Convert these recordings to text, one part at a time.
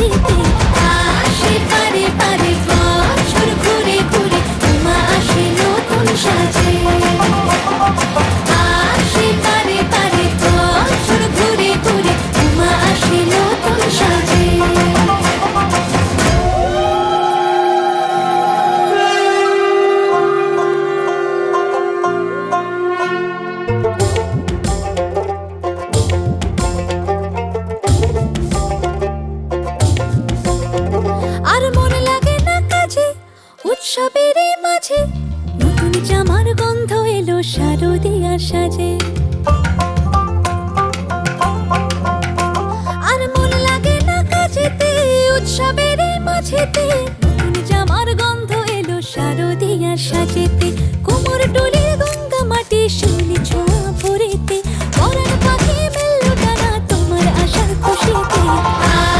বাড়িতে আসে পারে পারে বছর ঘুরে ঘুরে উমা আসে নতুন সাজে আসে পারে পারে বছর ঘুরে ঘুরে উমা আসে নতুন সাজে আর মন লাগে না কাজে উৎসবের এই মাঝে নতুন জামার গন্ধ এলো শারদিয়ার সাজে আর মন লাগে না কাজেতে উৎসবের এই মাঝেতে নতুন জামার গন্ধ এলো শারদিয়ার সাজেতে কোমর ডোলে গঙ্গা মাটি শুনি ছোঁয়া ভরেতে পরাণ পাখি মেললো ডানা তোমার আশার খুশিতে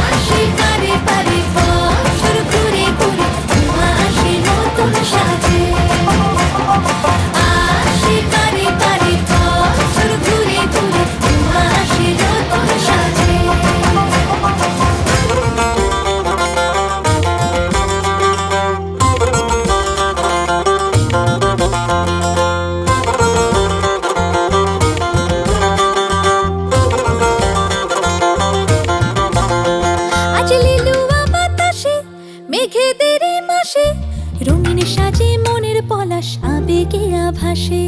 আসে পারে পারে বছর ঘুরে ঘুরে উমা আসে নতুন সাজে আসে পারে পারে বছর ঘুরে ঘুরে উমা আসে নতুন সাজে আজ লিলুয়া বাতাসে মেঘেদের মাসে রঙিন সাজে মনের পলাশ আবেগে আভাসে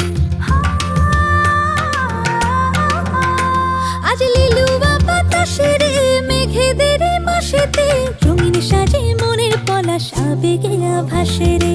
আজ লিলুয়া বাতাসে রে মেঘেদের মাসেতে রঙিন সাজে মনের পলাশ আবেগে আভাসে রে